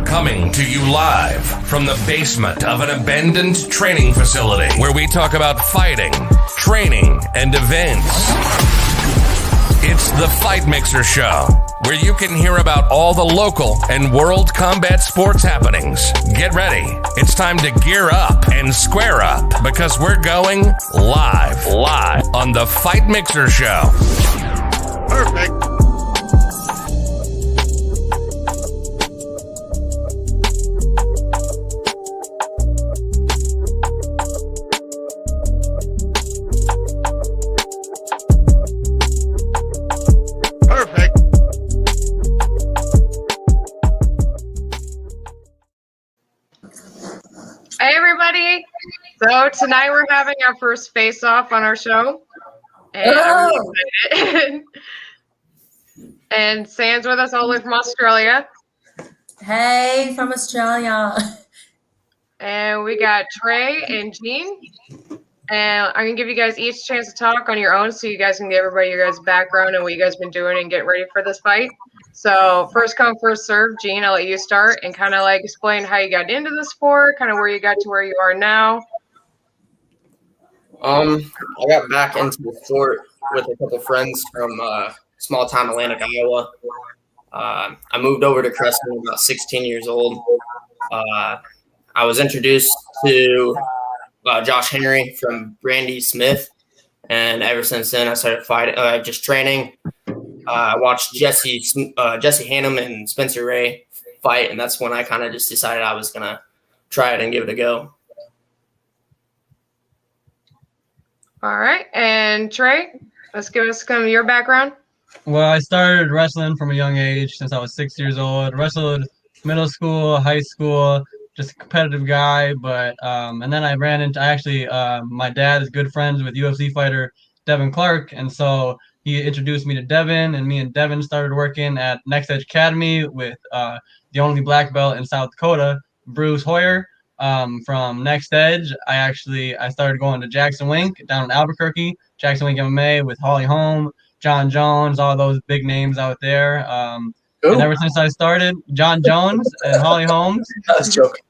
Coming to you live from the basement of an abandoned training facility where we talk about fighting, training, and events. It's the Fight Mixer Show, where you can hear about all the local and world combat sports happenings. Get ready. It's time to gear up and square up because we're going live on the Fight Mixer Show. Perfect. Hey everybody! So tonight we're having our first face-off on our show, and I'm really excited. And Sam's with us all the way from Australia. Hey, from Australia. And we got Trey and Jene. And I'm gonna give you guys each a chance to talk on your own, so you guys can give everybody your guys' background and what you guys been doing and get ready for this fight. So first come, first serve. Jene, I'll let you start and kind of like explain how you got into the sport, kind of where you got to where you are now. I got back into the sport with a couple friends from small town Atlantic, Iowa. I moved over to Creston about 16 years old. I was introduced to Josh Henry from Brandy Smith, and ever since then I started fighting, just training. I watched Jesse Hannum and Spencer Ray fight, and that's when I kind of just decided I was gonna try it and give it a go. All right, and Trey, let's give us kind of your background. Well, I started wrestling from a young age since I was 6 years old. Wrestled middle school, high school, just a competitive guy. But and then I ran into my dad is good friends with UFC fighter Devin Clark, and so he introduced me to Devin, and me and Devin started working at Next Edge Academy with the only black belt in South Dakota, Bruce Hoyer. From Next Edge, I started going to Jackson Wink down in Albuquerque, Jackson Wink MMA with Holly Holm, John Jones, all those big names out there. And ever since I started, John Jones and Holly Holmes. I was joking.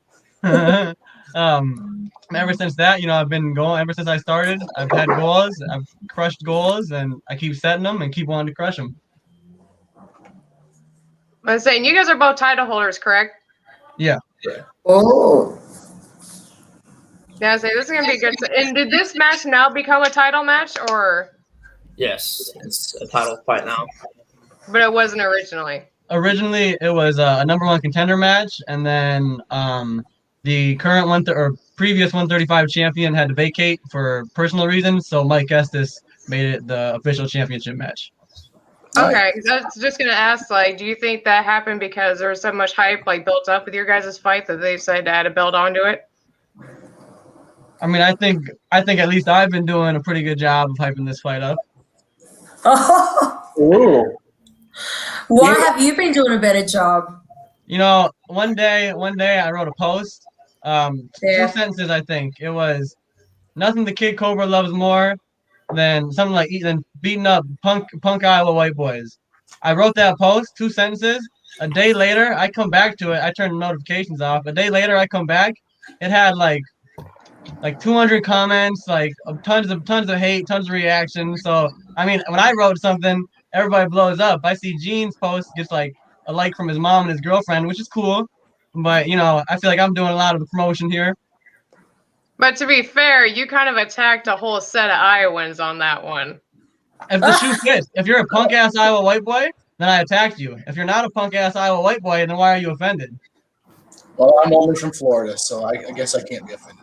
Ever since that, I've been going. Ever since I started, I've had goals. I've crushed goals, and I keep setting them and keep wanting to crush them. I was saying, you guys are both title holders, correct? Yeah. Oh. Yeah, I was saying, this is gonna be good. And did this match now become a title match, or? Yes, it's a title fight now. But it wasn't originally. Originally, it was a number one contender match, and then the current previous 135 champion had to vacate for personal reasons, so Mike Estes made it the official championship match. Okay, I was just gonna ask, do you think that happened because there was so much hype built up with your guys' fight that they decided to add a belt onto it? I mean, I think at least I've been doing a pretty good job of hyping this fight up. Oh. Why have you been doing a better job? One day I wrote a post. 2 sentences, I think. It was nothing the kid Cobra loves more than something like beating up punk Iowa white boys. I wrote that post, 2 sentences. A day later, I come back to it. I turned the notifications off. A day later, I come back. It had like 200 comments, tons of hate, tons of reactions. So, I mean, when I wrote something, everybody blows up. I see Gene's post gets a like from his mom and his girlfriend, which is cool. But, I feel like I'm doing a lot of the promotion here. But to be fair, you kind of attacked a whole set of Iowans on that one. If the shoe fits, if you're a punk-ass Iowa white boy, then I attacked you. If you're not a punk-ass Iowa white boy, then why are you offended? Well, I'm only from Florida, so I guess I can't be offended.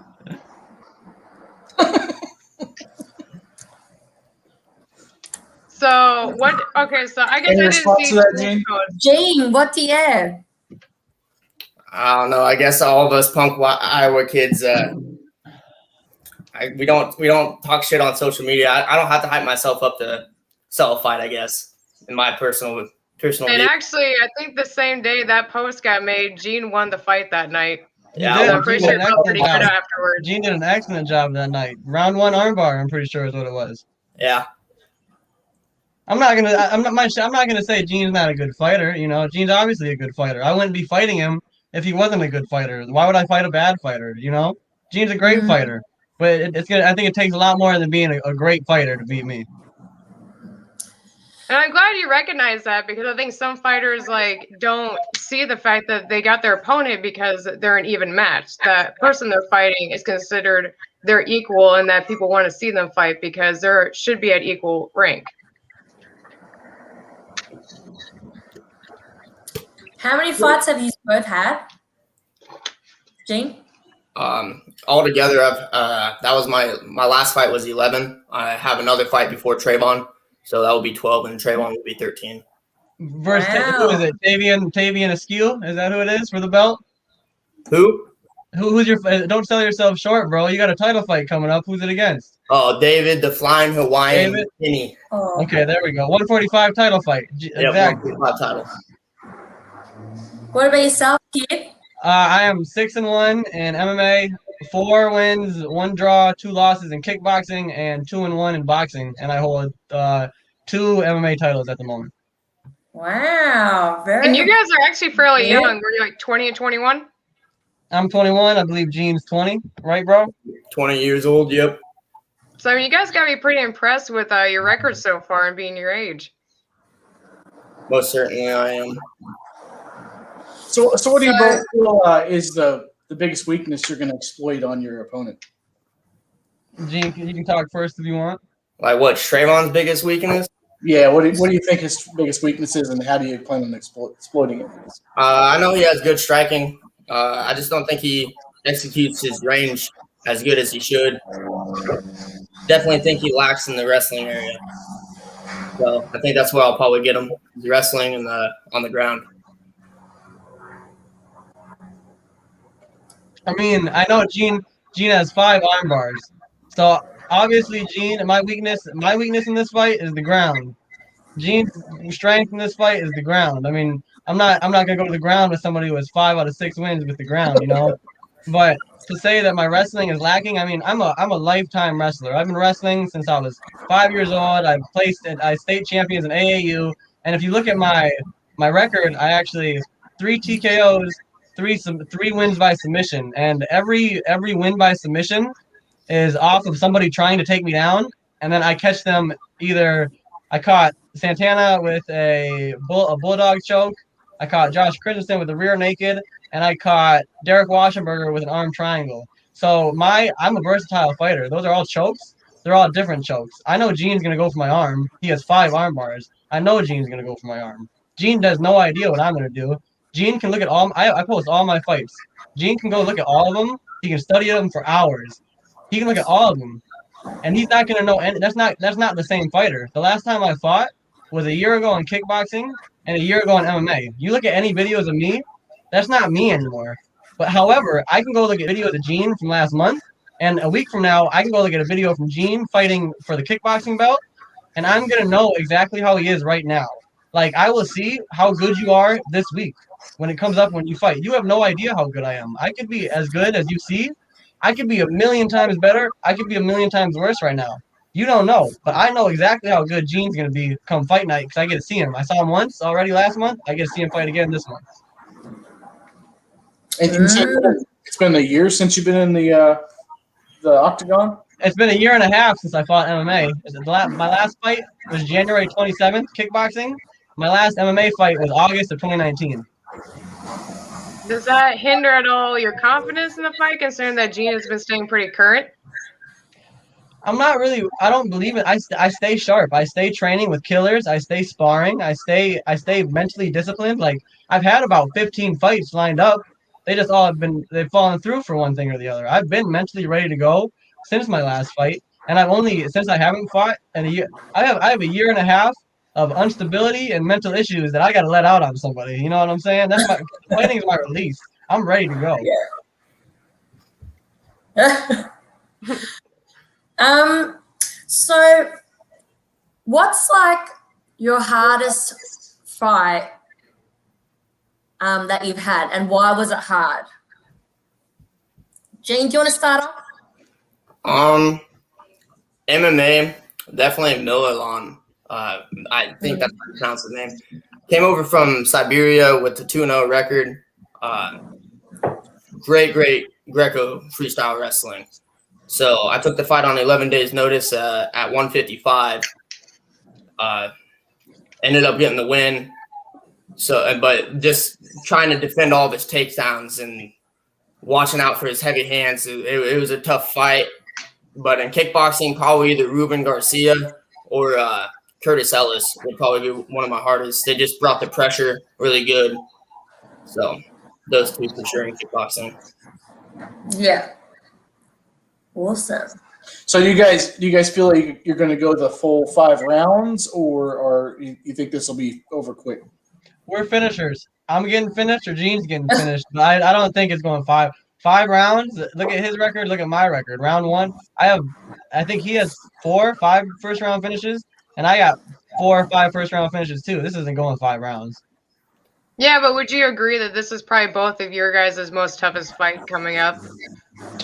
So what? Okay, so I guess Any I response didn't to that, see. Jene? Jane, what do you have? I don't know. I guess all of us punk Iowa kids, we don't talk shit on social media. I don't have to hype myself up to sell a fight, I guess, in my personal And view. actually, I think the same day that post got made, Jene won the fight that night. Yeah, So I'm pretty sure it felt pretty good afterwards. Gene did an excellent job that night. Round 1 armbar, I'm pretty sure is what it was. Yeah. I'm not gonna say Gene's not a good fighter. You know, Gene's obviously a good fighter. I wouldn't be fighting him if he wasn't a good fighter. Why would I fight a bad fighter? You know, Gene's a great fighter, but it's gonna. I think it takes a lot more than being a great fighter to beat me. And I'm glad you recognize that, because I think some fighters like don't see the fact that they got their opponent because they're an even match. That person they're fighting is considered their equal, and that people want to see them fight because they should be at equal rank. How many fights have you both had, Gene? Altogether, that was my last fight was 11. I have another fight before Traevon, so that will be 12, and Traevon will be 13. Versus Wow. who is it? Traevon Askew? Is that who it is for the belt? Who? Who's your? Don't sell yourself short, bro. You got a title fight coming up. Who's it against? Oh, David, the Flying Hawaiian David? Jene. Oh. Okay, there we go. 145 title fight. Yeah, Exactly. 145 title. What about yourself, kid? I am 6-1 in MMA, 4 wins, 1 draw, 2 losses in kickboxing, and 2-1 in boxing. And I hold 2 MMA titles at the moment. Wow, very. And you guys are actually fairly Yeah. young. Were you like 20 and 21? I'm 21. I believe Gene's 20, right, bro? 20 years old. Yep. So I mean, you guys got to be pretty impressed with your record so far and being your age. Most certainly, I am. So what do you both feel is the biggest weakness you're going to exploit on your opponent? Gene, you can talk first if you want. Like what? Traevon's biggest weakness? Yeah, what do you think his biggest weakness is, and how do you plan on exploiting it? I know he has good striking. I just don't think he executes his range as good as he should. Definitely think he lacks in the wrestling area. So I think that's where I'll probably get him: the wrestling and on the ground. I mean, I know Gene has 5 arm bars. So obviously Gene, my weakness in this fight is the ground. Gene's strength in this fight is the ground. I mean, I'm not gonna go to the ground with somebody who has 5 out of 6 wins with the ground, you know. But to say that my wrestling is lacking, I mean, I'm a lifetime wrestler. I've been wrestling since I was 5 years old. I state champions in AAU, and if you look at my record, I actually 3 TKOs, 3 wins by submission, and every win by submission is off of somebody trying to take me down, and then I catch them either. I caught Santana with a bulldog choke. I caught Josh Christensen with a rear naked, and I caught Derek Washingberger with an arm triangle. So I'm a versatile fighter. Those are all chokes. They're all different chokes. I know Gene's gonna go for my arm. He has 5 arm bars. I know Gene's gonna go for my arm. Gene has no idea what I'm gonna do. Gene can look at all. I post all my fights. Gene can go look at all of them. He can study them for hours. He can look at all of them, and he's not gonna know. And that's not the same fighter. The last time I fought was a year ago in kickboxing and a year ago in MMA. You look at any videos of me, that's not me anymore. But however, I can go look at videos of Gene from last month, and a week from now, I can go look at a video from Gene fighting for the kickboxing belt, and I'm gonna know exactly how he is right now. Like, I will see how good you are this week when it comes up when you fight. You have no idea how good I am. I could be as good as you see. I could be a million times better. I could be a million times worse right now. You don't know, but I know exactly how good Gene's going to be come fight night because I get to see him. I saw him once already last month. I get to see him fight again this month. And you said it's been a year since you've been in the octagon? It's been a year and a half since I fought MMA. My last fight was January 27th, kickboxing. My last MMA fight was August of 2019. Does that hinder at all your confidence in the fight, considering that Gene has been staying pretty current? I'm not really. I don't believe it. I stay sharp. I stay training with killers. I stay sparring. I stay mentally disciplined. Like, I've had about 15 fights lined up. They just all have been. They've fallen through for one thing or the other. I've been mentally ready to go since my last fight, and I've only since I haven't fought in a year. I have a year and a half of instability and mental issues that I got to let out on somebody. You know what I'm saying? That's my fighting is my release. I'm ready to go. Yeah. So what's like your hardest fight that you've had, and why was it hard? Gene, do you want to start off? MMA, definitely Miller Lawn. I think that's how you pronounce his name. Came over from Siberia with the 2-0 record. Great Greco freestyle wrestling. So I took the fight on 11 days notice at 155. Ended up getting the win. So, but just trying to defend all of his takedowns and watching out for his heavy hands. It was a tough fight. But in kickboxing, probably either Ruben Garcia or Curtis Ellis would probably be one of my hardest. They just brought the pressure really good. So those two for sure in kickboxing. Yeah. Awesome. So do you guys feel like you're going to go the full 5 rounds, or you think this will be over quick? We're finishers. I'm getting finished, or Gene's getting finished. But I don't think it's going 5 rounds. Look at his record. Look at my record. Round 1, I think he has 4 or 5 first round finishes, and I got 4 or 5 first round finishes too. This isn't going 5 rounds. Yeah, but would you agree that this is probably both of your guys' most toughest fight coming up?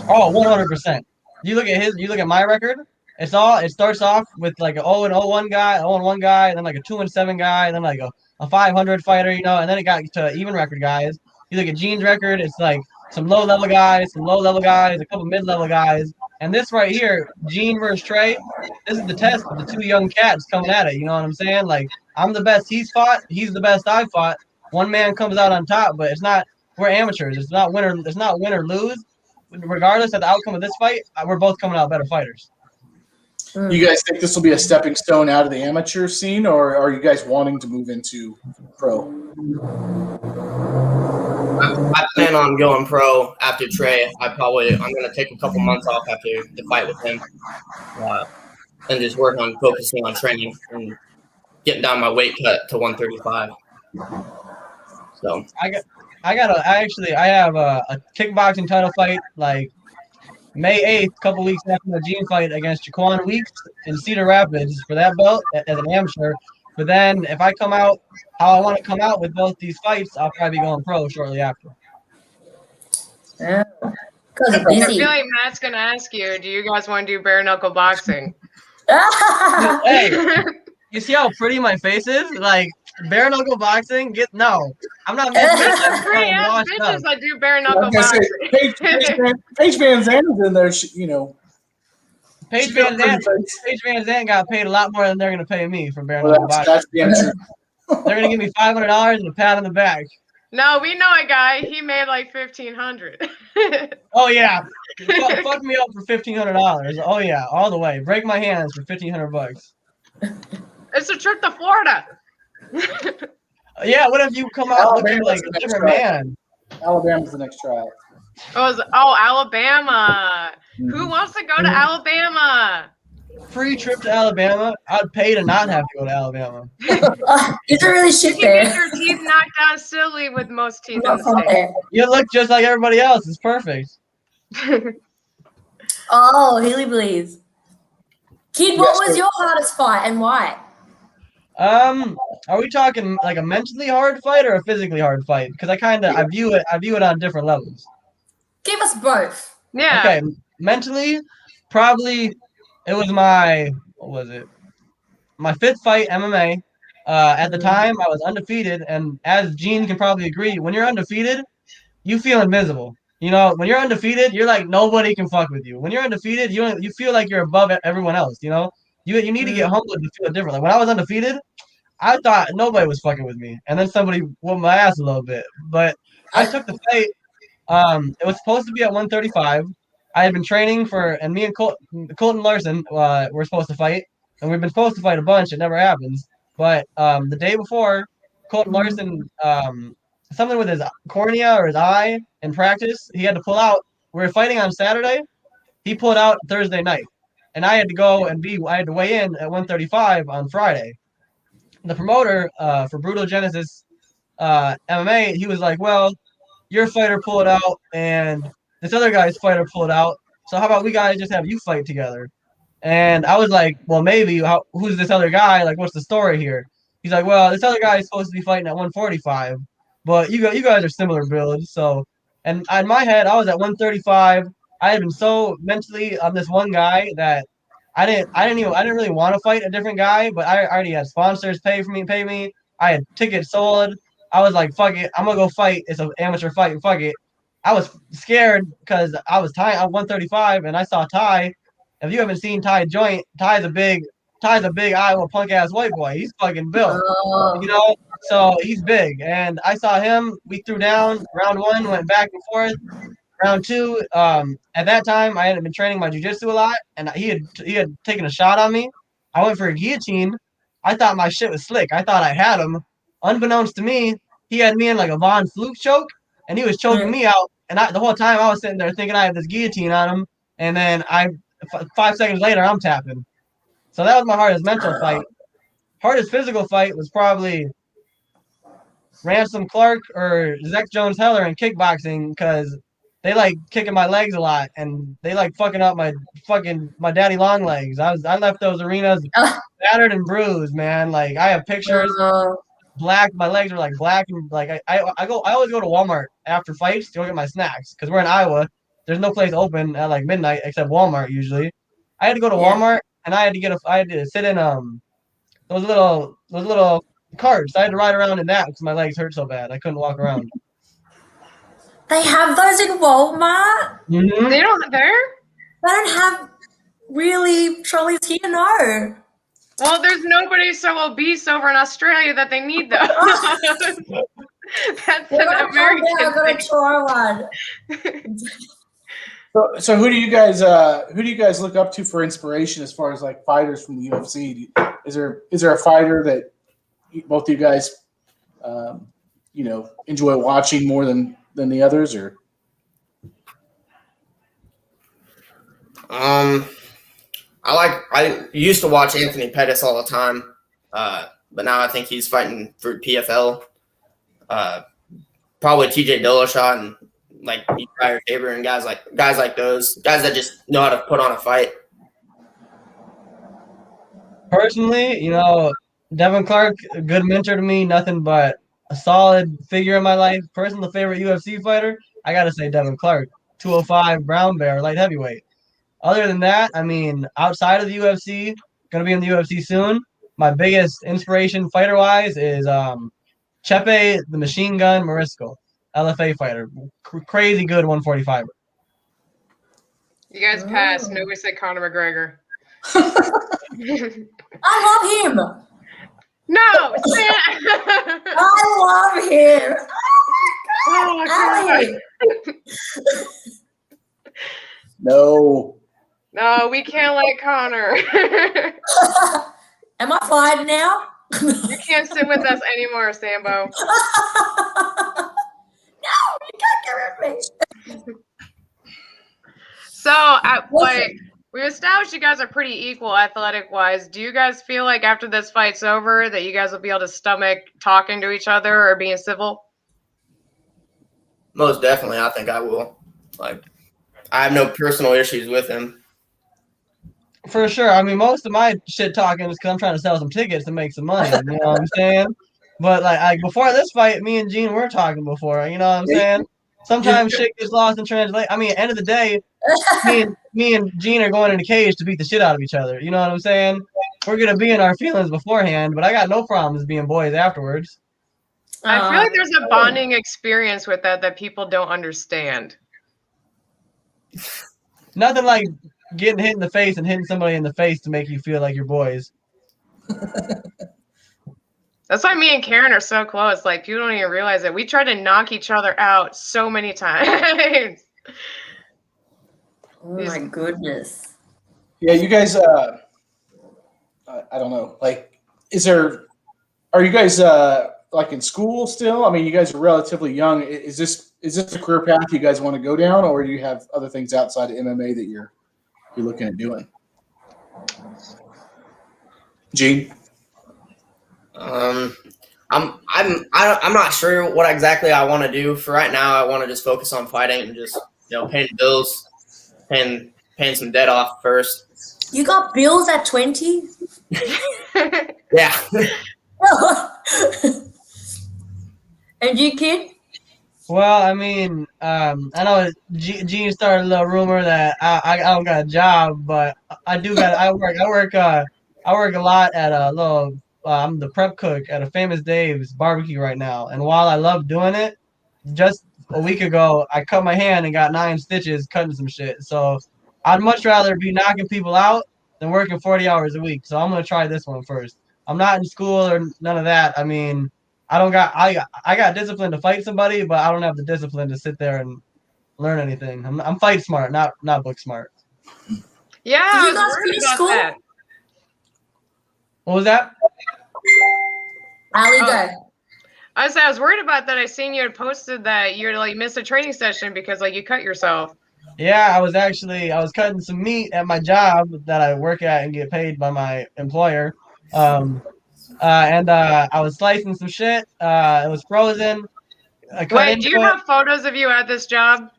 Oh, 100%. You look at my record. It starts off with like an 0-1 guy, 0-1 guy, and then like a 2-7 guy, and then like a 500 fighter, and then it got to even record guys. You look at Gene's record, it's like some low-level guys, a couple mid-level guys. And this right here, Jene versus Trey, this is the test of the 2 young cats coming at it. You know what I'm saying? Like, I'm the best he's fought. He's the best I've fought. One man comes out on top, but we're amateurs. It's not win or lose. Regardless of the outcome of this fight, we're both coming out better fighters. You guys think this will be a stepping stone out of the amateur scene, or are you guys wanting to move into pro? I plan on going pro after Trey. I'm going to take a couple months off after the fight with him, and just work on focusing on training and getting down my weight cut to 135. So I have a kickboxing title fight like May 8th, a couple weeks after the Jene fight against Jaquan Weeks in Cedar Rapids for that belt as an amateur. But then if I come out how I want to come out with both these fights, I'll probably be going pro shortly after. Because I busy. feel like Matt's gonna ask you, do you guys want to do bare knuckle boxing? Hey, you see how pretty my face is? Like, bare knuckle boxing? No. I'm not There's missing some pretty ass bitches that do bare knuckle boxing. Paige Van Zandt's in there, you know. Paige Van Zandt got paid a lot more than they're going to pay me for bare knuckle boxing. That's the amateur. They're going to give me $500 and a pat on the back. No, we know a guy. He made like $1,500. Oh, yeah. Fuck me up for $1,500. Oh, yeah. All the way. Break my hands for $1,500. It's a trip to Florida. Yeah, what if you come out looking like a different man? Alabama's the next tryout. Alabama. Who wants to go to Alabama? Free trip to Alabama. I'd pay to not have to go to Alabama. Is it really shit You can there? get your teeth knocked out silly with most teeth in the state. You look just like everybody else. It's perfect. Oh, Haley Bleeds. Kid, what was your hardest fight and why? Are we talking like a mentally hard fight or a physically hard fight? Because I view it on different levels. Give us both. Yeah. Okay, mentally, probably it was my 5th fight MMA. At the time, I was undefeated, and as Jene can probably agree, when you're undefeated, you feel invisible. You know, when you're undefeated, you're like nobody can fuck with you. When you're undefeated, you feel like you're above everyone else. You know, you need to get humbled to feel different. Like when I was undefeated, I thought nobody was fucking with me, and then somebody whooped my ass a little bit. But I took the fight. It was supposed to be at 135. I had been training and me and Colton Larson were supposed to fight, and we've been supposed to fight a bunch. It never happens. But the day before, Colton Larson, something with his cornea or his eye in practice, he had to pull out. We were fighting on Saturday. He pulled out Thursday night, and I had to go I had to weigh in at 135 on Friday. The promoter for Brutal Genesis MMA, he was like, well, your fighter pulled out and this other guy's fighter pulled out. So how about we guys just have you fight together? And I was like, well, maybe. Who's this other guy? Like, what's the story here? He's like, well, this other guy is supposed to be fighting at 145, but you guys are similar builds. So, and in my head, I was at 135. I had been so mentally on this one guy that I didn't really want to fight a different guy, but I already had sponsors pay me. I had tickets sold. I was like, fuck it, I'm gonna go fight. It's an amateur fight. Fuck it. I was scared because I was Ty. I'm 135, and I saw Ty. If you haven't seen Ty joint, Ty's a big Iowa punk ass white boy. He's fucking built, you Oh, know. So he's big, and I saw him. We threw down round one, went back and forth. Round two, at that time, I hadn't been training my jujitsu a lot, and he had taken a shot on me. I went for a guillotine. I thought my shit was slick. I thought I had him. Unbeknownst to me, he had me in like a Von Fluke choke, and he was choking me out. And the whole time I was sitting there thinking I had this guillotine on him, and then 5 seconds later I'm tapping. So that was my hardest mental fight. Hardest physical fight was probably Ransom Clark or Zach Jones Heller in kickboxing because they like kicking my legs a lot and they like fucking up my daddy long legs. I left those arenas battered and bruised, man. Like I have pictures, black. My legs are like black and like I always go to Walmart after fights to go get my snacks because we're in Iowa. There's no place open at like midnight except Walmart usually. I had to go to Walmart and I had to sit in those little carts. I had to ride around in that because my legs hurt so bad. I couldn't walk around. they have those in Walmart. Mm-hmm. They don't there? They don't have really trolleys here, no. Well, there's nobody so obese over in Australia that they need those. That's an American I'm gonna thing. try one. So who do you guys look up to for inspiration as far as like fighters from the UFC? Is there a fighter that both of you guys enjoy watching more than the others, or? I used to watch Anthony Pettis all the time, but now I think he's fighting for PFL. Probably TJ Dillashaw and like Uriah Faber and guys like those guys that just know how to put on a fight. Personally, Devin Clark, a good mentor to me, nothing but a solid figure in my life. Personal favorite UFC fighter, I gotta say Devin Clark, 205 brown bear, light heavyweight. Other than that, I mean, outside of the UFC, gonna be in the UFC soon. My biggest inspiration fighter-wise is Chepe the Machine Gun Mariscal, LFA fighter, crazy good 145er. You guys passed. Nobody said Conor McGregor. I love him. No, I love him. oh my God. No. No, we can't let Connor. Am I fired now? You can't sit with us anymore, Sambo. No, you can't get rid of me. So, we established you guys are pretty equal athletic-wise. Do you guys feel like after this fight's over that you guys will be able to stomach talking to each other or being civil? Most definitely, I think I will. Like, I have no personal issues with him. For sure. I mean, most of my shit talking is because I'm trying to sell some tickets to make some money. You know what I'm saying? But like before this fight, me and Gene were talking before. You know what I'm saying? Sometimes shit gets lost in translation. I mean, at the end of the day, me and Gene are going in the cage to beat the shit out of each other. You know what I'm saying? We're gonna be in our feelings beforehand, but I got no problems being boys afterwards. I feel like there's a bonding experience with that people don't understand. Nothing like getting hit in the face and hitting somebody in the face to make you feel like you're boys. That's why me and Karen are so close. Like, people don't even realize it. We try to knock each other out so many times. Oh my goodness. Yeah, you guys. I don't know. Like, are you guys like in school still? I mean, you guys are relatively young. Is this a career path you guys want to go down, or do you have other things outside of MMA that you're looking at doing? Gene? I'm not sure what exactly I want to do. For right now, I want to just focus on fighting and just paying bills, paying some debt off first. You got bills at 20? Yeah. And you, kid? Well, I mean, I know Gene started a little rumor that I don't got a job, but I do got. I work a lot at a little. I'm the prep cook at a Famous Dave's barbecue right now, and while I love doing it, just a week ago I cut my hand and got 9 stitches cutting some shit. So I'd much rather be knocking people out than working 40 hours a week. So I'm gonna try this one first. I'm not in school or none of that. I mean, I got discipline to fight somebody, but I don't have the discipline to sit there and learn anything. I'm fight smart, not book smart. Yeah, Did I you was guys worried finish about school? that. What was that? Ali, Oh. go. I was worried about that. I seen you had posted that you're like missed a training session because like you cut yourself. Yeah, I was cutting some meat at my job that I work at and get paid by my employer. Um, I was slicing some shit. It was frozen. I cut Wait, into do you it have photos of you at this job?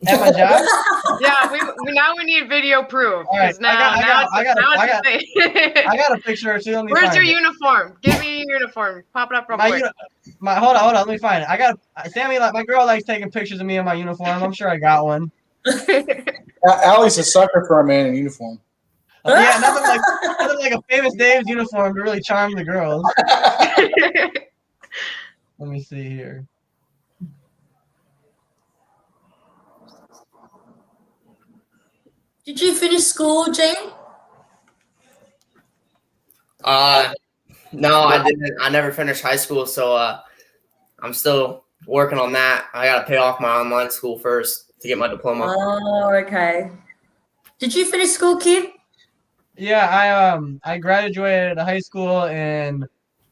at my job. Yeah, we now we need video proof All right, because now it's a thing. I got a picture or two. Let me Where's your find it. uniform? Give me your uniform. Pop it up real My, quick. hold on, let me find it. I got Sammy. Like my girl likes taking pictures of me in my uniform. I'm sure I got one. Allie's a sucker for a man in uniform. Yeah, nothing like a Famous Dave's uniform to really charm the girls. Let me see here. Did you finish school, Jane? No, I didn't. I never finished high school, so I'm still working on that. I got to pay off my online school first to get my diploma. Oh, okay. Did you finish school, kid? Yeah, I graduated high school in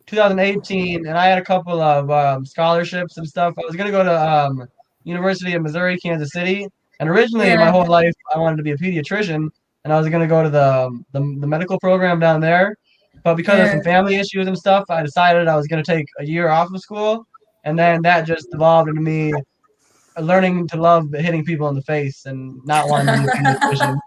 2018, and I had a couple of scholarships and stuff. I was gonna go to University of Missouri, Kansas City, and originally my Yeah. whole life I wanted to be a pediatrician, and I was gonna go to the medical program down there. But because of Yeah. some family issues and stuff, I decided I was gonna take a year off of school, and then that just evolved into me learning to love hitting people in the face and not wanting to be a pediatrician.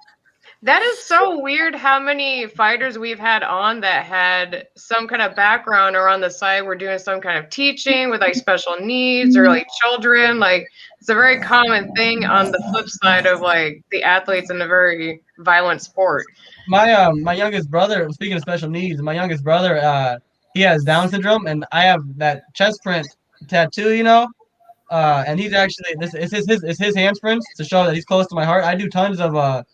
That is so weird how many fighters we've had on that had some kind of background or on the side were doing some kind of teaching with like special needs or like children. Like it's a very common thing on the flip side of like the athletes in a very violent sport. My youngest brother, speaking of special needs, my youngest brother, he has Down syndrome, and I have that chest print tattoo, and he's actually this is his handprints to show that he's close to my heart. I do tons of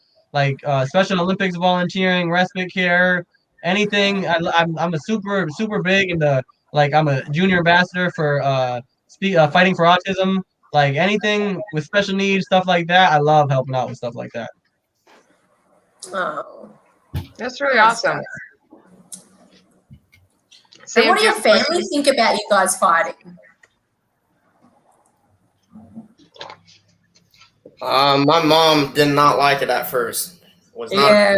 Special Olympics volunteering, respite care, anything. I'm a super big into like I'm a junior ambassador for fighting for autism. Like anything with special needs, stuff like that. I love helping out with stuff like that. Oh. That's really awesome. So what Sam, do your family think about you guys fighting? My mom did not like it at first. Was not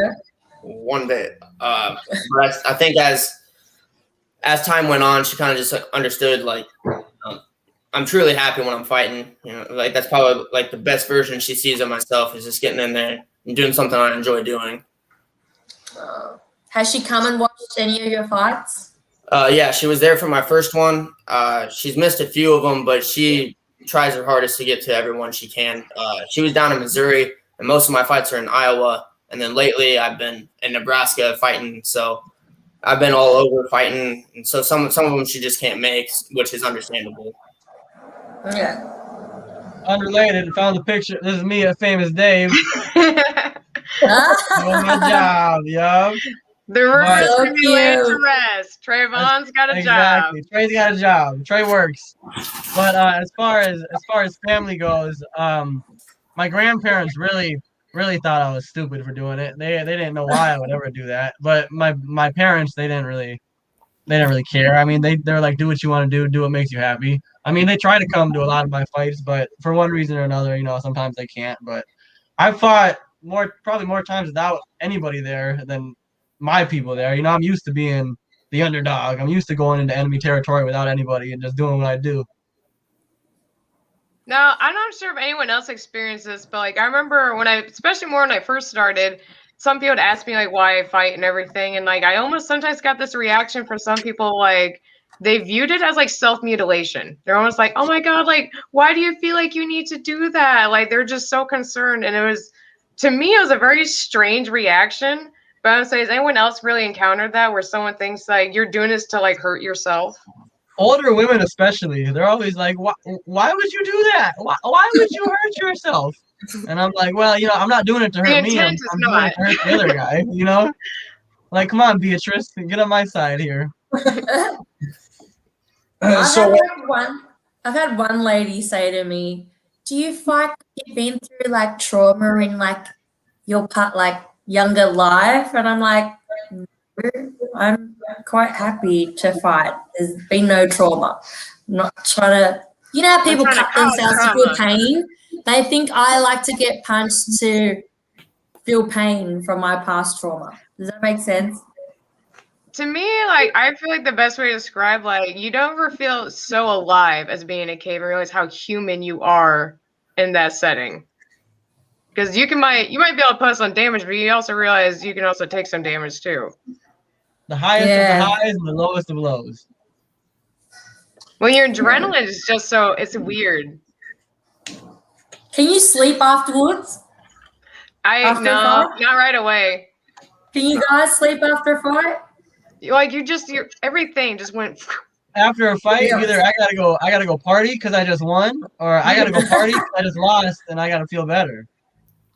one bit. But I think as time went on, she kind of just understood. Like, I'm truly happy when I'm fighting. Like that's probably like the best version she sees of myself is just getting in there and doing something I enjoy doing. Has she come and watched any of your fights? Yeah, she was there for my first one. She's missed a few of them, but she tries her hardest to get to everyone she can. She was down in Missouri, and most of my fights are in Iowa. And then lately, I've been in Nebraska fighting. So I've been all over fighting, and so some of them she just can't make, which is understandable. Yeah. Unrelated, found the picture. This is me at Famous Dave. Doing my job, yo. The rumors So can be laid to cute. rest. Trayvon's got a Exactly. Trey's got a job. Trey works. But as far as family goes, my grandparents really thought I was stupid for doing it. They didn't know why I would ever do that. But my parents they didn't really care. I mean they're like, do what you want to do what makes you happy. I mean they try to come to a lot of my fights, but for one reason or another, sometimes they can't. But I've fought probably more times without anybody there than my people there. I'm used to being the underdog. I'm used to going into enemy territory without anybody and just doing what I do. No, I'm not sure if anyone else experienced this, but like I remember especially more when I first started, some people would ask me like why I fight and everything, and like I almost sometimes got this reaction from some people like, they viewed it as like self-mutilation. They're almost like, oh my God, like, why do you feel like you need to do that? Like, they're just so concerned. And it was, to me, it was a very strange reaction. But I would say, has anyone else really encountered that where someone thinks like you're doing this to like hurt yourself? Older women especially, they're always like, why would you do that? Why would you hurt yourself? And I'm like, well, I'm not doing it to The hurt me. intent is I'm doing it to hurt the other guy, Like, come on, Beatrice, get on my side here. I've had one lady say to me, "Do you fight? You've been through like trauma in like your younger life?" And I'm like, "No, I'm quite happy to fight. There's been no trauma. I'm not trying to. You know how people cut themselves to feel pain? They think I like to get punched to feel pain from my past trauma. Does that make sense?" To me, like, I feel like the best way to describe, like, you don't ever feel so alive as being a cave and realize how human you are in that setting. Because you might be able to put some damage, but you also realize you can also take some damage too. The highest of the highs and the lowest of lows. When your adrenaline is just so, it's weird. Can you sleep afterwards? No, not right away. Can you guys sleep after a fight? Like everything just went. After a fight, either I gotta go party because I just won, or I gotta go party because I just lost and I gotta feel better.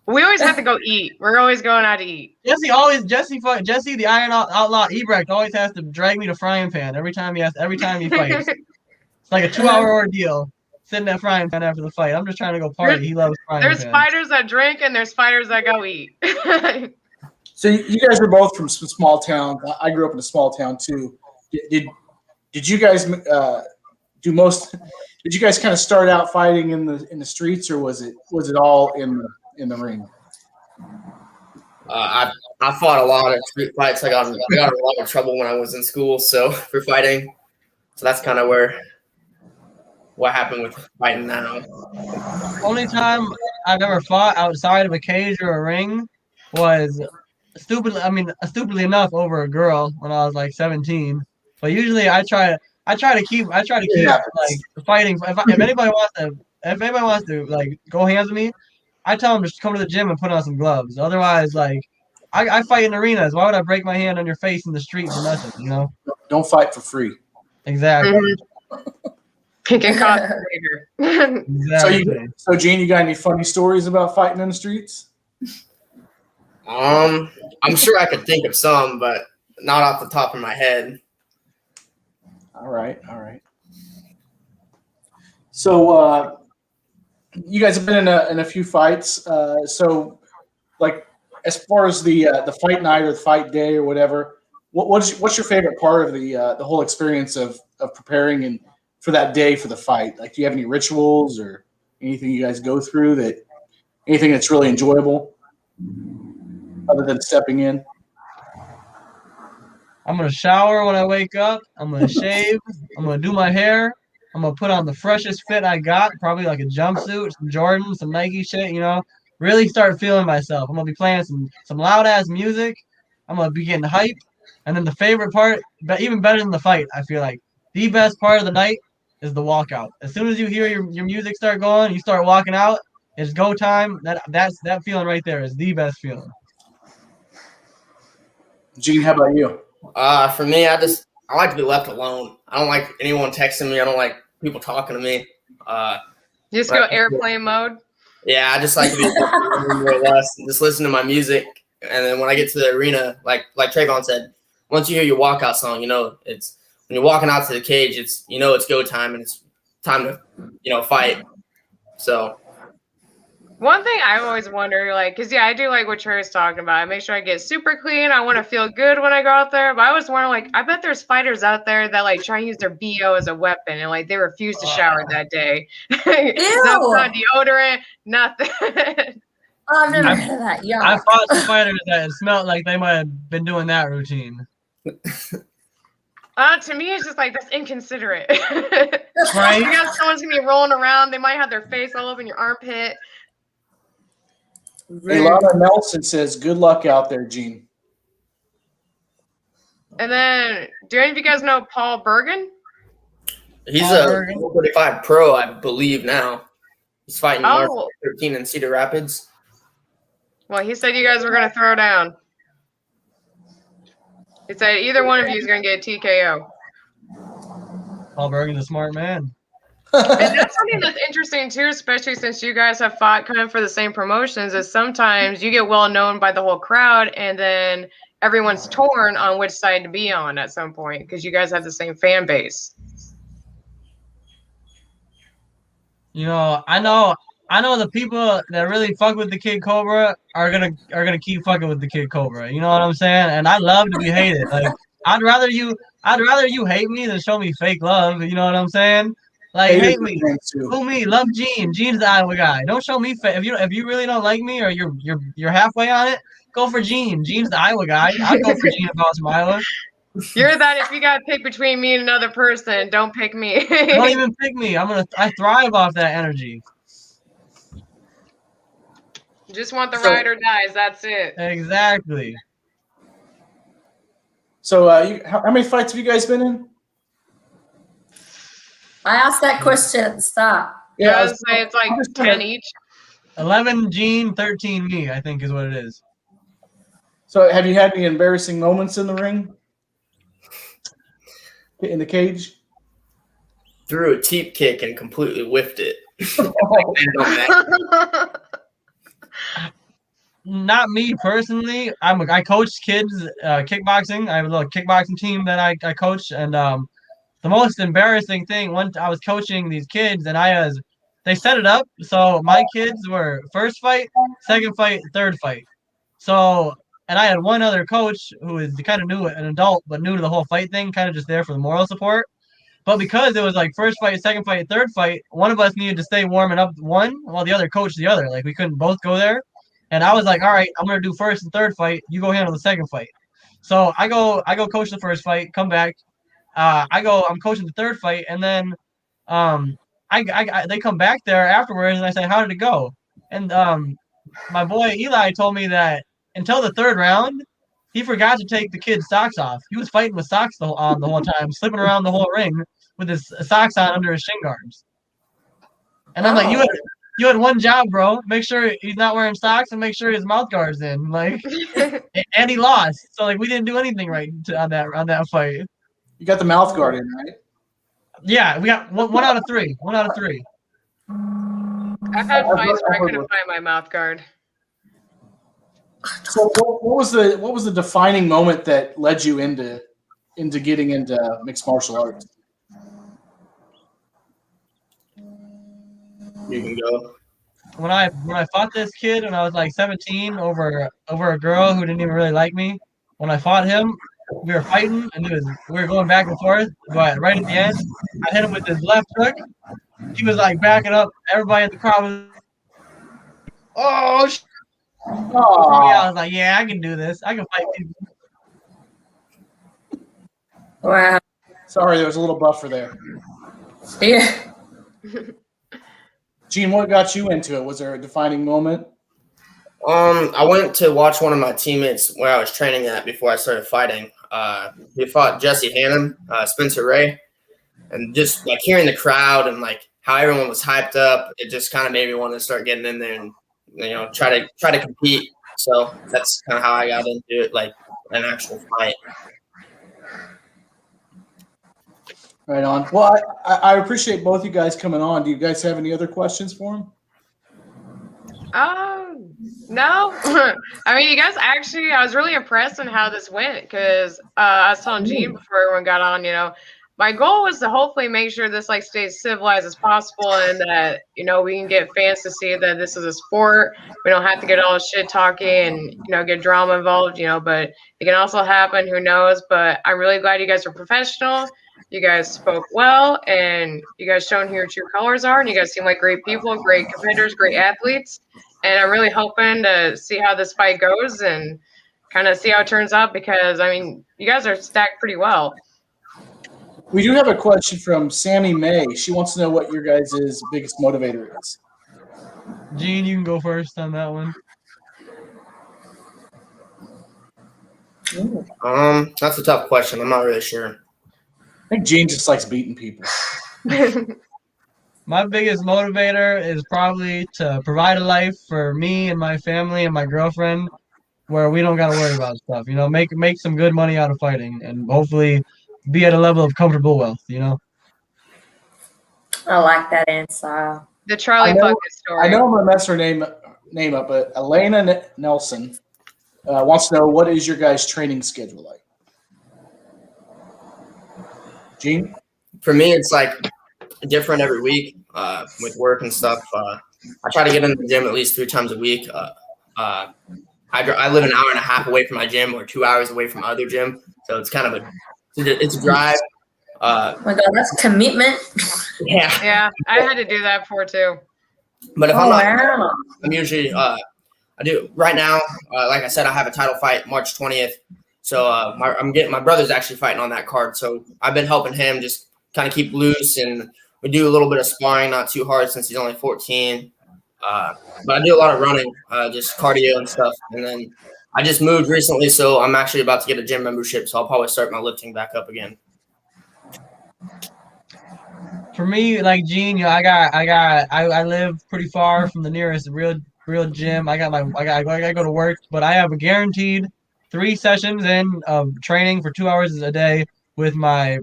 We always have to go eat. We're always going out to eat. Jesse, the Iron Outlaw Ebrecht, always has to drag me to frying pan every time he fights. It's like a 2-hour ordeal. Sit in that frying pan after the fight. I'm just trying to go party. He loves frying There's pan. fighters that drink and there's fighters that go eat. So you guys are both from some small towns. I grew up in a small town too. Did you guys Did you guys kind of start out fighting in the streets, or was it all in the ring? I fought a lot of street fights. I got in a lot of trouble when I was in school, so for fighting. So that's kind of what happened with fighting now. Only time I've ever fought outside of a cage or a ring was stupidly enough over a girl when I was like 17. But usually I try to keep like fighting. If anybody wants to like go hands with me, I tell them to come to the gym and put on some gloves. Otherwise, like I fight in arenas. Why would I break my hand on your face in the street for nothing? Don't fight for free. Exactly. Can get caught later. Exactly. So Jene, you got any funny stories about fighting in the streets? I'm sure I could think of some, but not off the top of my head. All right. So you guys have been in a few fights. So like as far as the fight night or the fight day or whatever, what's your favorite part of the whole experience of preparing and for that day for the fight? Like, do you have any rituals or anything you guys go through anything that's really enjoyable other than stepping in? I'm going to shower when I wake up. I'm going to shave. I'm going to do my hair. I'm going to put on the freshest fit I got, probably like a jumpsuit, some Jordans, some Nike shit, really start feeling myself. I'm going to be playing some loud-ass music. I'm going to be getting hype. And then the favorite part, but even better than the fight, I feel like, the best part of the night is the walkout. As soon as you hear your music start going, you start walking out, it's go time. That feeling right there is the best feeling. Jene, how about you? For me, I like to be left alone. I don't like anyone texting me. I don't like people talking to me. Just go airplane mode. Yeah, I just like to be more or less, just listen to my music. And then when I get to the arena, like Traevon said, once you hear your walkout song, it's when you're walking out to the cage, it's it's go time and it's time to fight. So one thing I always wonder, like, because I do like what Trey's talking about. I make sure I get super clean. I want to feel good when I go out there. But I always wonder, like, I bet there's fighters out there that like try and use their BO as a weapon, and like they refuse to shower that day. No deodorant, nothing. I've never heard of that. Yeah, I fought some fighters that smelled like they might have been doing that routine. To me, it's just like that's inconsiderate. Right? You got someone's gonna be rolling around. They might have their face all over in your armpit. Ilana Nelson says, "Good luck out there, Jene." And then, do any of you guys know Paul Bergen? He's a 145 pro, I believe now. He's fighting March 13 in Cedar Rapids. Well, he said you guys were going to throw down. He said either one of you is going to get TKO. Paul Bergen's a smart man. And that's something that's interesting too, especially since you guys have fought kind of for the same promotions, is sometimes you get well known by the whole crowd and then everyone's torn on which side to be on at some point because you guys have the same fan base. You know, I know the people that really fuck with the Kid Cobra are gonna keep fucking with the Kid Cobra. You know what I'm saying? And I love to be hated. Like I'd rather you hate me than show me fake love. You know what I'm saying? Like hate me, boo me, love Gene. Gene's the Iowa guy. Don't show me fake. If you really don't like me or you're halfway on it, go for Gene. Gene's the Iowa guy. I'd go for Gene if I was from Iowa. You're that if you got to pick between me and another person, don't pick me. Don't even pick me. I thrive off that energy. Just want the ride or dies. That's it. Exactly. So, how many fights have you guys been in? I asked that question at the start. Yeah, I was say it's like 10 each. 11 Gene, 13 me, I think is what it is. So have you had any embarrassing moments in the ring? In the cage? Threw a teep kick and completely whiffed it. Not me personally. I coach kids kickboxing. I have a little kickboxing team that I coach, and the most embarrassing thing, once I was coaching these kids, and they set it up so my kids were first fight, second fight, third fight. So, and I had one other coach who is kind of new, an adult, but new to the whole fight thing, kind of just there for the moral support. But because it was like first fight, second fight, third fight, one of us needed to stay warming up one while the other coached the other. Like we couldn't both go there. And I was like, all right, I'm gonna do first and third fight. You go handle the second fight. So I go coach the first fight, come back. I'm coaching the third fight, and then they come back there afterwards, and I say, how did it go? And my boy Eli told me that until the third round, he forgot to take the kid's socks off. He was fighting with socks on the whole time, slipping around the whole ring with his socks on under his shin guards. And I'm like, you had one job, bro. Make sure he's not wearing socks and make sure his mouth guard's in. Like, and he lost. So like, we didn't do anything right on that fight. You got the mouth guard in, right? Yeah, we got one out of three. 1 out of 3. I've had fights where I couldn't find my mouth guard. So what was the defining moment that led you into getting into mixed martial arts? You can go. When I fought this kid when I was like 17 over a girl who didn't even really like me, when I fought him, we were fighting and we were going back and forth. But right at the end, I hit him with his left hook. He was like backing up. Everybody in the crowd was, oh. I was like, yeah, I can do this. I can fight people. Wow. Sorry, there was a little buffer there. Yeah. Gene, what got you into it? Was there a defining moment? I went to watch one of my teammates where I was training at before I started fighting. He fought Jesse Hannon, Spencer Ray, and just like hearing the crowd and like how everyone was hyped up, it just kind of made me want to start getting in there and try to compete. So that's kind of how I got into it, like an actual fight. Right on. Well, I appreciate both you guys coming on. Do you guys have any other questions for him? No. I mean, you guys actually, I was really impressed on how this went because I was telling Gene before everyone got on, my goal was to hopefully make sure this like stays civilized as possible and that, we can get fans to see that this is a sport. We don't have to get all shit talking and, get drama involved, but it can also happen. Who knows? But I'm really glad you guys are professional. You guys spoke well and you guys shown who your true colors are. And you guys seem like great people, great competitors, great athletes. And I'm really hoping to see how this fight goes and kind of see how it turns out because, I mean, you guys are stacked pretty well. We do have a question from Sammy May. She wants to know what your guys' biggest motivator is. Gene, you can go first on that one. That's a tough question. I'm not really sure. I think Gene just likes beating people. My biggest motivator is probably to provide a life for me and my family and my girlfriend where we don't got to worry about stuff. You know, make some good money out of fighting and hopefully be at a level of comfortable wealth. You know. I like that answer. The Charlie I know- Bucket I story. know I'm gonna mess her name up, but Elena Nelson wants to know, what is your guys' training schedule like? Gene? For me, it's like different every week with work and stuff. I try to get in the gym at least 3 times a week. I live an hour and a half away from my gym or 2 hours away from my other gym, so it's kind of it's a drive. Oh my God, that's commitment. Yeah, Yeah, I had to do that before too. but if Oh, I'm not, wow. I'm usually I do right now. Like I said, I have a title fight March 20th, so my brother's actually fighting on that card. So I've been helping him just kind of keep loose, and we do a little bit of sparring, not too hard since he's only 14. But I do a lot of running, just cardio and stuff. And then I just moved recently, so I'm actually about to get a gym membership. So I'll probably start my lifting back up again. For me, like Gene, you know, I live pretty far from the nearest real gym. I go to work, but I have a guaranteed 3 sessions in of training for 2 hours a day with my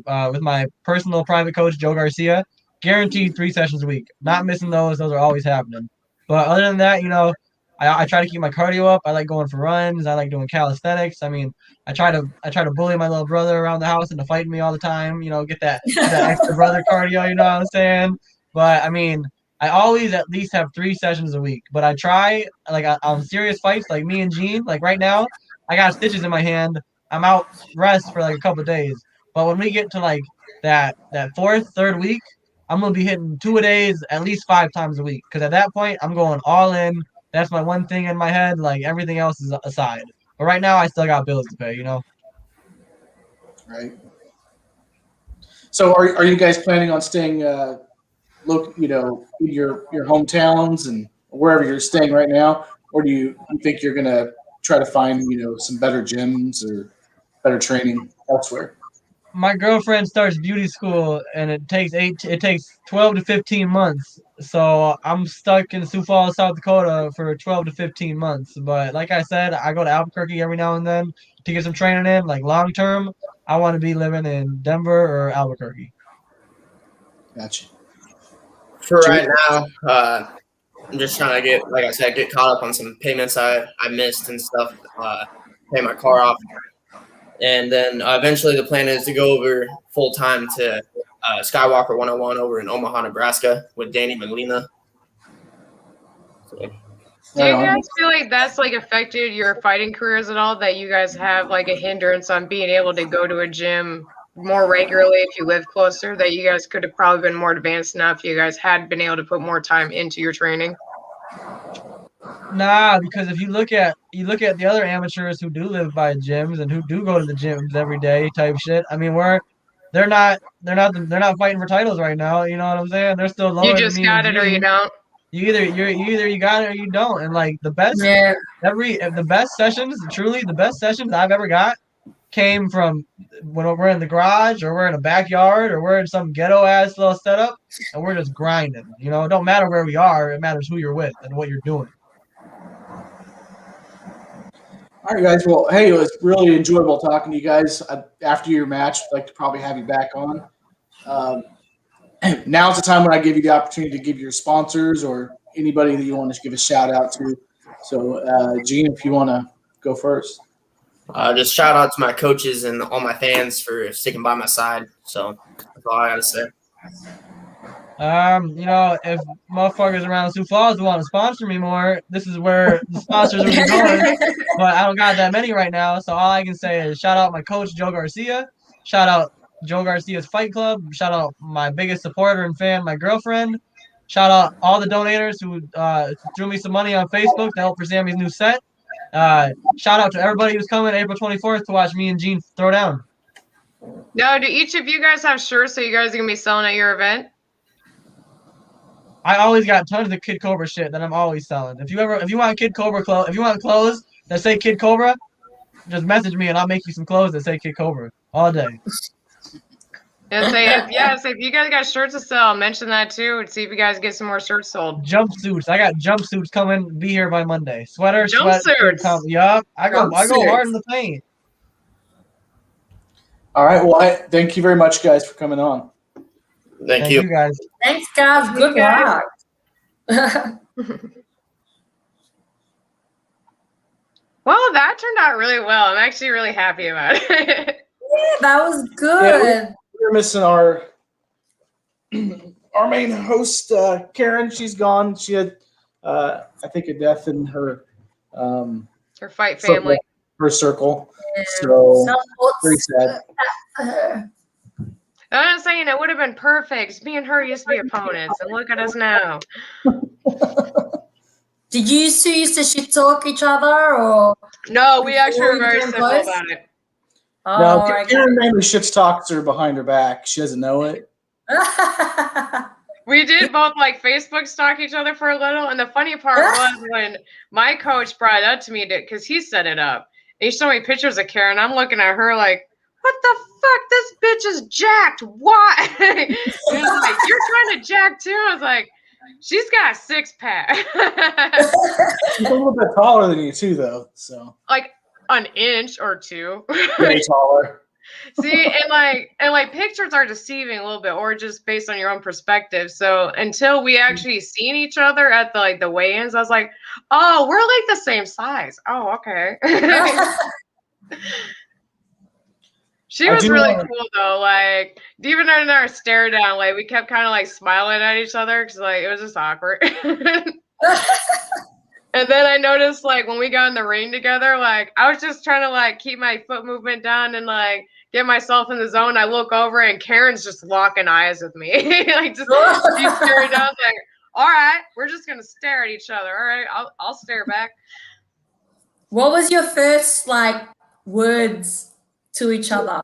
personal private coach Joe Garcia. Guaranteed 3 sessions a week. Not missing those. Those are always happening. But other than that, you know, I try to keep my cardio up. I like going for runs. I like doing calisthenics. I mean, I try to bully my little brother around the house into fighting me all the time. You know, get that extra brother cardio. You know what I'm saying? But I mean, I always at least have 3 sessions a week. But I try like on serious fights, like me and Gene. Like right now, I got stitches in my hand. I'm out rest for like a couple of days. But when we get to like that third week, I'm gonna be hitting 2-a-days at least 5 times a week. Because at that point, I'm going all in. That's my one thing in my head. Like everything else is aside. But right now, I still got bills to pay. You know. Right. So are you guys planning on staying in your hometowns and wherever you're staying right now, or do you think you're gonna try to find some better gyms or better training elsewhere? My girlfriend starts beauty school, and it takes 12 to 15 months. So I'm stuck in Sioux Falls, South Dakota for 12 to 15 months. But like I said, I go to Albuquerque every now and then to get some training in. Like long term, I want to be living in Denver or Albuquerque. Gotcha. For right now, I'm just trying to get caught up on some payments I missed and stuff. Pay my car off. And then eventually the plan is to go over full time to Skywalker 101 over in Omaha, Nebraska with Danny Melina. So, Do you guys feel like that's like affected your fighting careers at all? That you guys have like a hindrance on being able to go to a gym more regularly if you live closer? That you guys could have probably been more advanced now if you guys had been able to put more time into your training? Nah, because if you look at the other amateurs who do live by gyms and who do go to the gyms every day type shit. I mean, they're not fighting for titles right now. You know what I'm saying? They're still lower You than just me got and it or you Gene. don't. You either you got it or you don't. And like the best sessions I've ever got came from when we're in the garage or we're in a backyard or we're in some ghetto ass little setup and we're just grinding. You know, it don't matter where we are, it matters who you're with and what you're doing. All right, guys. Well, hey, it was really enjoyable talking to you guys. After your match, I'd like to probably have you back on. Now's the time when I give you the opportunity to give your sponsors or anybody that you want to give a shout out to. So, Gene, if you want to go first. just shout out to my coaches and all my fans for sticking by my side. So that's all I got to say. You know, if motherfuckers around Sioux Falls want to sponsor me more, this is where the sponsors will be going. But I don't got that many right now, so all I can say is shout out my coach Joe Garcia, shout out Joe Garcia's Fight Club, shout out my biggest supporter and fan, my girlfriend, shout out all the donators who threw me some money on Facebook to help for Sammy's new set. Shout out to everybody who's coming April 24th to watch me and Gene throw down. Now, do each of you guys have shirts that you guys are gonna be selling at your event? I always got tons of Kid Cobra shit that I'm always selling. If you want Kid Cobra clothes, if you want clothes that say Kid Cobra, just message me and I'll make you some clothes that say Kid Cobra all day. And say if you guys got shirts to sell, mention that too, and see if you guys get some more shirts sold. Jumpsuits. I got jumpsuits coming. Be here by Monday. Sweater, Jumpsuits. sweatshirt. Yup. I go hard in the paint. All right. Well, thank you very much, guys, for coming on. Thank you. guys. Thanks, guys. Good luck. Well, that turned out really well. I'm actually really happy about it. Yeah, that was good. Yeah, we're missing our main host, Karen. She's gone. She had, I think, a death in her Her fight family. Her circle. Yeah. So very sad. I'm not saying it would have been perfect. Me and her used to be opponents, and look at us now. Did you two used to shit talk each other, or No, we actually were very became simple close? about it. No, I Karen mainly shits talks her behind her back. She doesn't know it. We did both like Facebook stalk each other for a little, and the funny part was when my coach brought it up to me because he set it up. And he showed me pictures of Karen. I'm looking at her like, what the fuck? This bitch is jacked. Why? He was like, you're trying to jack too? I was like, she's got a six-pack. She's a little bit taller than you too, though. So Like an inch or two. way taller. See, and like pictures are deceiving a little bit, or just based on your own perspective. So until we actually seen each other at the weigh-ins, I was like, oh, we're like the same size. Oh, okay. She was really cool though. Like even in our stare down, like we kept kind of like smiling at each other because like it was just awkward. And then I noticed like when we got in the ring together, like I was just trying to like keep my foot movement down and like get myself in the zone. I look over and Karen's just locking eyes with me. Like just she's staring down like, all right, we're just gonna stare at each other. All right, I'll stare back. What was your first like words to each other?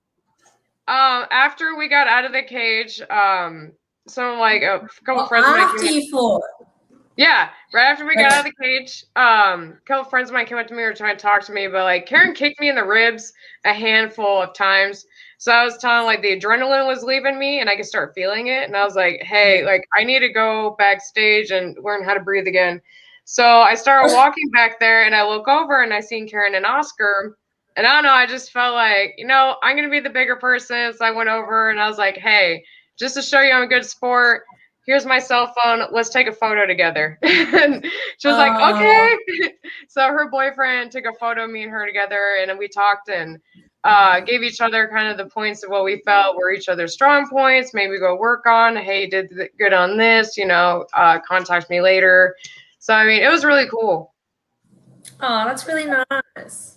After we got out of the cage, some like a couple friends of mine after you fought. Yeah, right after we got out of the cage, a couple friends of mine came up to me and were trying to talk to me, but like Karen kicked me in the ribs a handful of times. So I was telling like the adrenaline was leaving me and I could start feeling it. And I was like, hey, like I need to go backstage and learn how to breathe again. So I started walking back there and I look over and I seen Karen and Oscar. And I don't know, I just felt like, I'm going to be the bigger person. So I went over and I was like, hey, just to show you I'm a good sport, here's my cell phone. Let's take a photo together. And she was like, okay. So her boyfriend took a photo of me and her together. And then we talked and gave each other kind of the points of what we felt were each other's strong points. Maybe go work on, hey, did good on this, contact me later. So, I mean, it was really cool. Oh, that's really nice.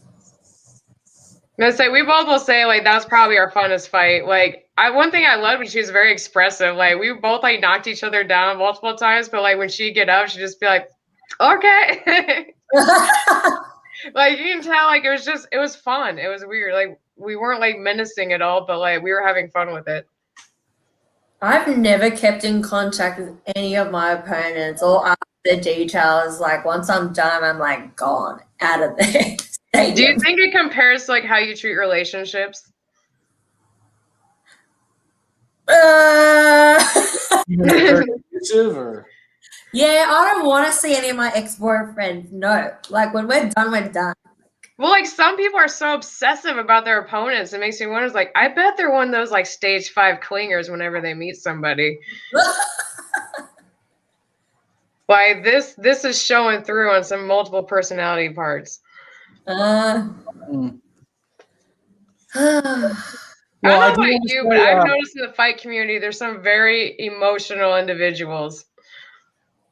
I'm gonna say we both will say like that was probably our funnest fight. Like one thing I loved when she was very expressive. Like we both like knocked each other down multiple times, but like when she'd get up, she'd just be like, okay. Like you can tell like it was fun. It was weird. Like we weren't like menacing at all, but like we were having fun with it. I've never kept in contact with any of my opponents or asked the details. Like once I'm done, I'm like gone out of there. Do you think it compares to like how you treat relationships? Yeah, I don't want to see any of my ex-boyfriends. No, like when we're done, we're done. Well, like some people are so obsessive about their opponents, it makes me wonder. Like, I bet they're one of those like stage 5 clingers whenever they meet somebody. Like this is showing through on some multiple personality parts. I don't know about you, but I've noticed in the fight community, there's some very emotional individuals.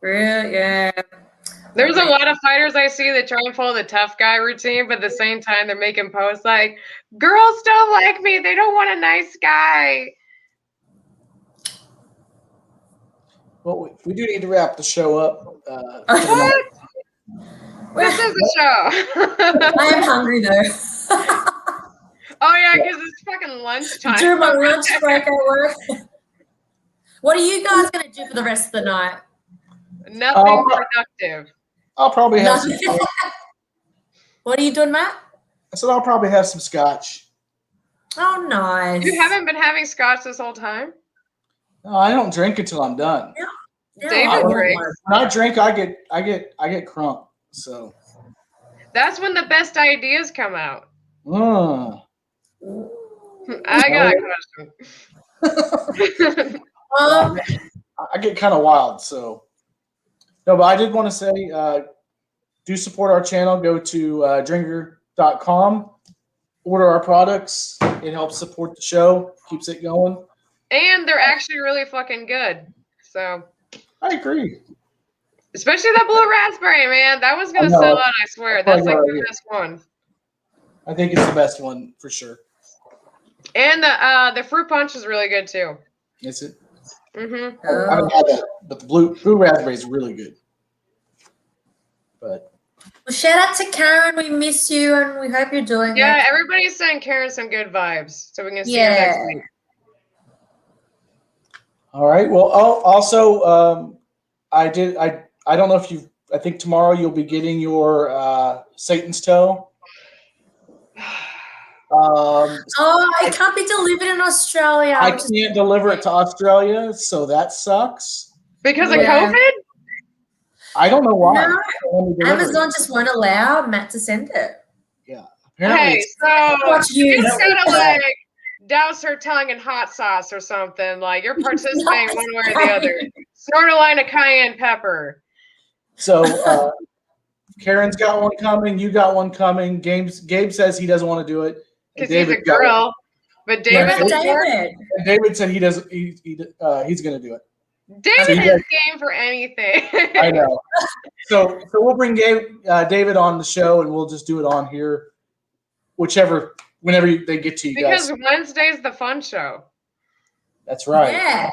Really? Yeah. There's a lot of fighters I see that try and follow the tough guy routine, but at the same time, they're making posts like, girls don't like me. They don't want a nice guy. Well, we do need to wrap the show up. What? This is the show. I am hungry though. Oh yeah, because it's fucking lunchtime. During my lunch break at work. What are you guys gonna do for the rest of the night? Nothing productive. I'll probably have some. What are you doing, Matt? I said I'll probably have some scotch. Oh, nice. You haven't been having scotch this whole time? No, I don't drink until I'm done. Yeah, David I want drinks. When I drink, I get crunk. So. That's when the best ideas come out. Mm. I got a question. one. I get kind of wild. So. No, but I did want to say, do support our channel. Go to drinker.com. Order our products. It helps support the show. Keeps it going. And they're actually really fucking good. So. I agree. Especially that blue raspberry, man. That was gonna sell out, I swear. That's like the best one. I think it's the best one for sure. And the fruit punch is really good too. Is it? Mm-hmm. I haven't had that, but the blue raspberry is really good. But Well, shout out to Karen. We miss you, and we hope you're doing Yeah, well. everybody's sending Karen some good vibes, so we can see her next week. all right. Well, also, I don't know if you. I think tomorrow you'll be getting your Satan's toe. Oh, it can't be delivered in Australia. I can't deliver it to Australia, so that sucks. Because of COVID? I don't know why. No, Amazon just won't allow Matt to send it. Yeah. Apparently Hey, so Watch you you. just gotta like douse her tongue in hot sauce or something. Like you're participating one way or the other. Snort a line of cayenne pepper. So Karen's got one coming. You got one coming. Gabe says he doesn't want to do it. Because he's a girl. But David, And David said he doesn't. He's going to do it. David is game for anything. I know. So we'll bring David on the show, and we'll just do it on here, whenever they get to you guys. Because Wednesday's the fun show. That's right. Yeah.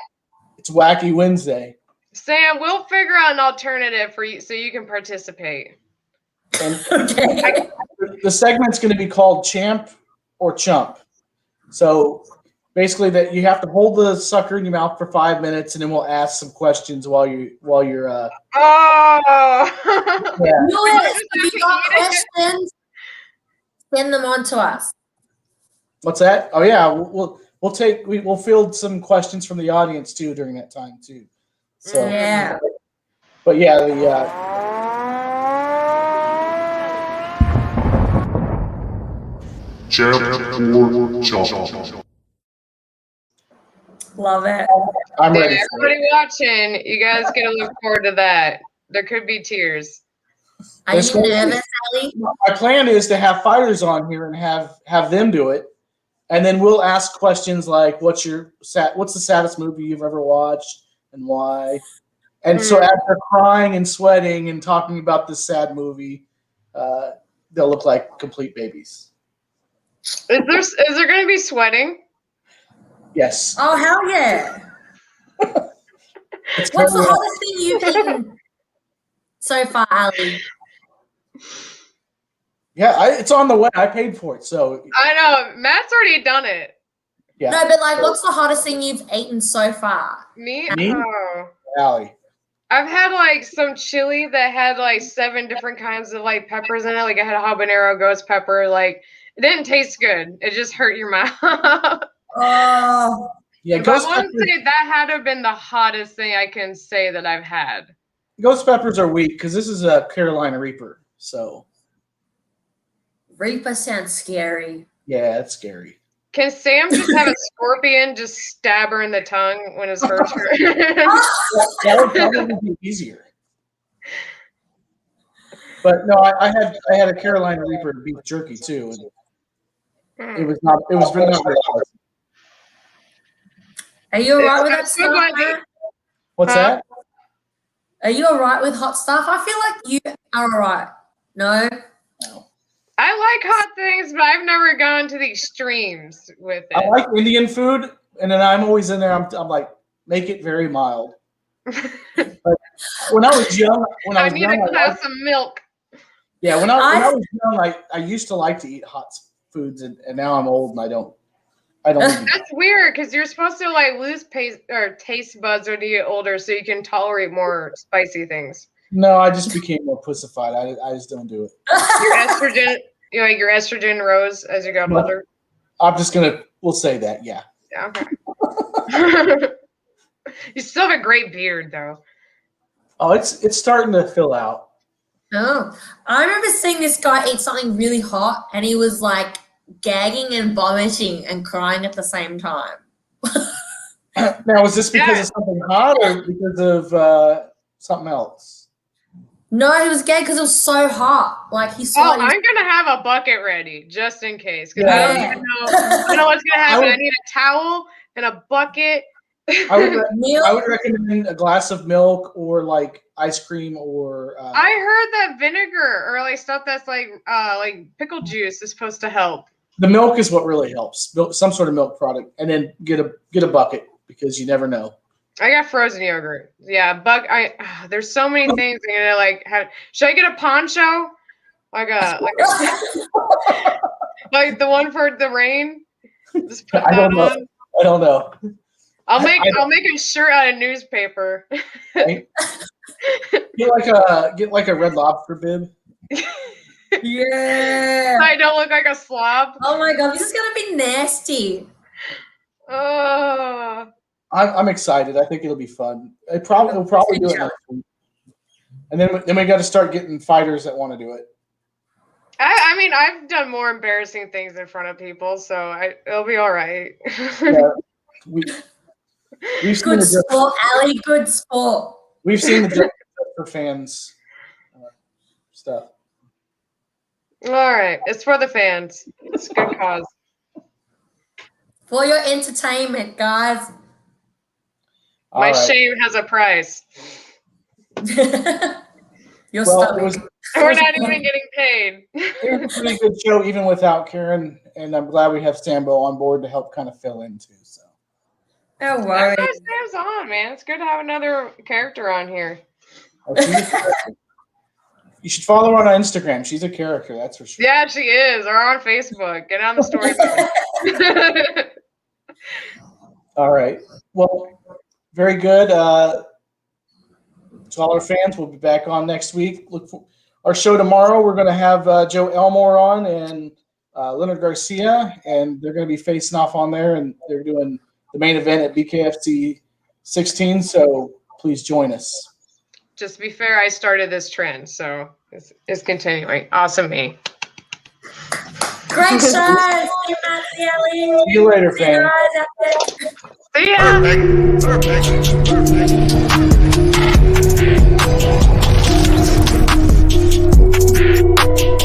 It's Wacky Wednesday. Sam, we'll figure out an alternative for you so you can participate. And Okay. the segment's going to be called Champ or Chump. So basically, that you have to hold the sucker in your mouth for 5 minutes, and then we'll ask some questions while you're. Oh. Yeah. If you got questions, send them on to us. What's that? Oh yeah, we'll field some questions from the audience too during that time too. So Yeah. But yeah, Champ or Chump. Love it. I'm Yeah, ready. everybody watching, you guys gotta look forward to that. There could be tears. Are you nervous, Ali? My plan is to have fighters on here and have them do it, and then we'll ask questions like, "What's the saddest movie you've ever watched and why?" And so after crying and sweating and talking about this sad movie, they'll look like complete babies. Is there gonna be sweating? Yes. Oh, hell yeah. What's the hottest thing you've eaten so far, Ali? Yeah, it's on the way. I paid for it, so I know. Matt's already done it. yeah. No, but like, what's the hottest thing you've eaten so far? Me? Me? Oh. Allie. I've had like some chili that had like 7 different kinds of like peppers in it. Like I had a habanero, ghost pepper. Like it didn't taste good. It just hurt your mouth. Oh. Yeah, But I ghost want to peppers, say that had to have been the hottest thing I can say that I've had. ghost peppers are weak because this is a Carolina Reaper. So Reaper sounds scary. yeah, it's scary. Can Sam just have a scorpion just stab her in the tongue when it's hurt her? That would probably be easier. But no, I had a Carolina Reaper beef jerky too, and it was really not very hard. Are you alright with that It's so stuff, glad Matt? What's Huh? that? Are you alright with hot stuff? I feel like you are alright. No? No. I like hot things, but I've never gone to the extremes with it. I like Indian food, and then I'm always in there. I'm like, make it very mild. But when I was young, I need a glass of milk. yeah, when I was young, I used to like to eat hot foods, and now I'm old and I don't. Eat. That's weird because you're supposed to like lose taste buds when you get older, so you can tolerate more spicy things. No, I just became more pussified. I just don't do it. Your estrogen rose as you got older. We'll say that, yeah. Yeah, okay. You still have a great beard, though. Oh, it's starting to fill out. Oh, I remember seeing this guy eat something really hot, and he was like gagging and vomiting and crying at the same time. Now, was this because of something hot or because of something else? No, he was gagging because it was so hot. Like he saw. Oh, I'm gonna have a bucket ready just in case. Yeah. I don't even know. I don't know what's gonna happen. I need a towel and a bucket. I would recommend a glass of milk or like ice cream or. I heard that vinegar or like stuff that's like pickle juice is supposed to help. The milk is what really helps. Some sort of milk product, and then get a bucket because you never know. I got frozen yogurt. Yeah, there's so many things I'm gonna like have. Should I get a poncho? Like like the one for the rain? Just put I don't know. on. I don't know. I'll make a shirt out of newspaper. Get like a Red Lobster bib. Yeah. I don't look like a slob. Oh my god, this is gonna be nasty. Oh. I'm excited. I think it'll be fun. We'll probably do it next week. And then we got to start getting fighters that want to do it. I mean, I've done more embarrassing things in front of people, so it'll be all right. Yeah, we've seen Good sport, Ali. Good sport. We've seen the difference for fans stuff. All right, it's for the fans. It's a good cause. For your entertainment, guys. My shame has a price. Your stomach. We're not even getting paid. It was a pretty good show, even without Karen, and I'm glad we have Sambo on board to help kind of fill in too. So. Don't worry. Sam's on, man. It's good to have another character on here. You should follow her on Instagram. She's a character, that's for sure. Yeah, she is. Or on Facebook. Get on the story. All right. Well, very good. To all our fans, we'll be back on next week. Look for our show tomorrow. We're going to have Joe Elmore on and Leonard Garcia, and they're going to be facing off on there, and they're doing the main event at BKFC 16. So please join us. Just to be fair, I started this trend, so it's continuing. Awesome, me. Great show. See you, Matthew. See you later, fans. See ya. Perfect.